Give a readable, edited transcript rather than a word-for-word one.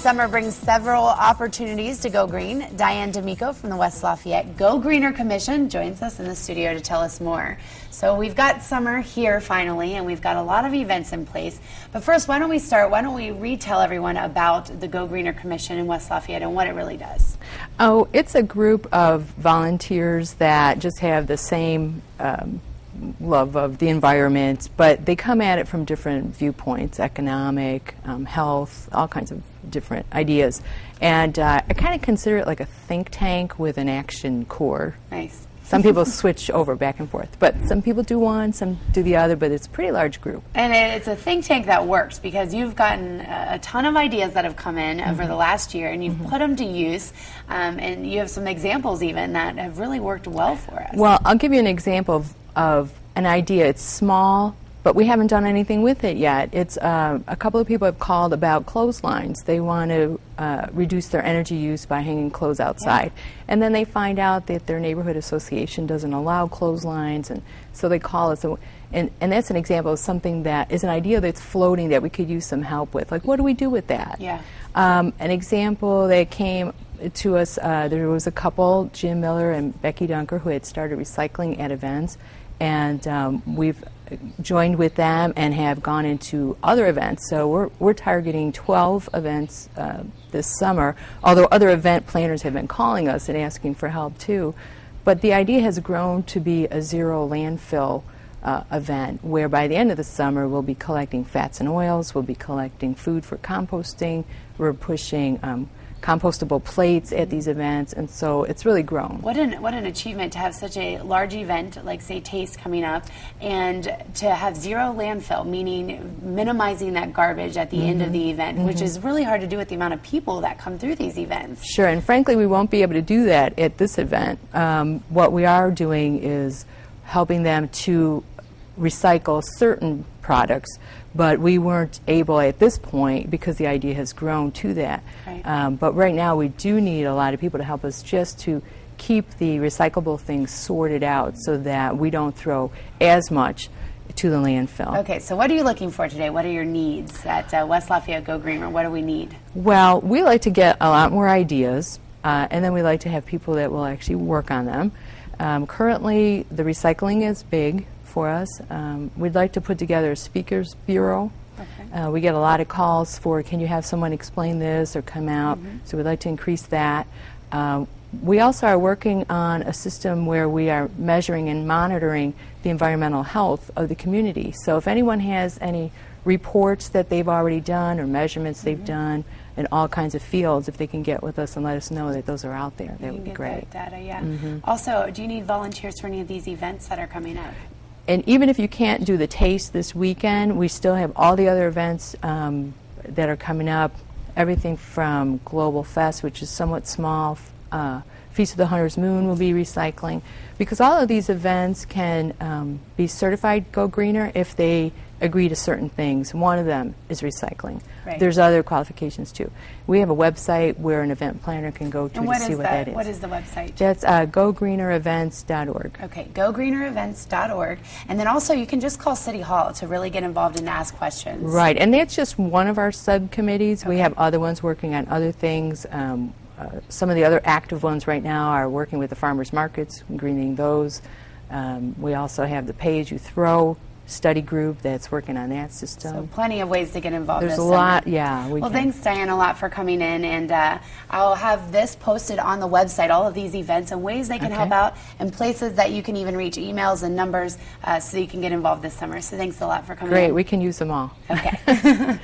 Summer brings several opportunities to go green. Diane Damico from the West Lafayette Go Greener Commission joins us in the studio to tell us more. So we've got summer here finally, and we've got a lot of events in place. But first, why don't we retell everyone about the Go Greener Commission in West Lafayette and what it really does? Oh, it's a group of volunteers that just have the same love of the environment, but they come at it from different viewpoints, economic, health, all kinds of different ideas. And I kind of consider it like a think tank with an action core. Nice. Some people switch over back and forth, but some people do one, some do the other, but it's a pretty large group. And it's a think tank that works because you've gotten a ton of ideas that have come in over the last year, and you've put them to use, and you have some examples even that have really worked well for us. Well, I'll give you an example of an idea. It's small, but we haven't done anything with it yet. It's a couple of people have called about clotheslines. They want to reduce their energy use by hanging clothes outside. Yeah. And then they find out that their neighborhood association doesn't allow clotheslines, and so they call us. And that's an example of something that is an idea that's floating that we could use some help with. Like, what do we do with that? Yeah. An example that came to us, there was a couple, Jim Miller and Becky Dunker, who had started recycling at events. And we've joined with them and have gone into other events. So we're targeting 12 events this summer, although other event planners have been calling us and asking for help too. But the idea has grown to be a zero landfill event, where by the end of the summer we'll be collecting fats and oils, we'll be collecting food for composting, we're pushing compostable plates at these events, and so it's really grown. What an achievement to have such a large event like, say, Taste coming up, and to have zero landfill, meaning minimizing that garbage at the end of the event, which is really hard to do with the amount of people that come through these events. Sure, and frankly we won't be able to do that at this event. What we are doing is helping them to recycle certain products, but we weren't able at this point because the idea has grown to that. Right. But right now we do need a lot of people to help us just to keep the recyclable things sorted out so that we don't throw as much to the landfill. Okay, so what are you looking for today? What are your needs at West Lafayette Go Greener? What do we need? Well, we like to get a lot more ideas, and then we like to have people that will actually work on them. Currently, the recycling is big for us. We'd like to put together a speakers bureau. Okay. We get a lot of calls for, can you have someone explain this or come out? So we'd like to increase that. We also are working on a system where we are measuring and monitoring the environmental health of the community. So if anyone has any reports that they've already done or measurements they've done in all kinds of fields, if they can get with us and let us know that those are out there, that would be great. That data, yeah. Also, do you need volunteers for any of these events that are coming up? And even if you can't do the Taste this weekend, we still have all the other events that are coming up, everything from Global Fest, which is somewhat small, Feast of the Hunter's Moon will be recycling, because all of these events can be certified Go Greener if they agree to certain things. One of them is recycling. Right. There's other qualifications too. We have a website where an event planner can go to see what that is. What is the website? That's gogreenerevents.org. Okay, gogreenerevents.org. And then also you can just call City Hall to really get involved and ask questions. Right, and that's just one of our subcommittees. Okay. We have other ones working on other things. Some of the other active ones right now are working with the farmers markets, greening those. We also have the Pay As You Throw study group that's working on that system. So plenty of ways to get involved. There's a lot, yeah. Well, thanks, Diane, a lot for coming in, and I'll have this posted on the website, all of these events and ways they can help out, and places that you can even reach, emails and numbers, so you can get involved this summer. So thanks a lot for coming in. Great, we can use them all. Okay.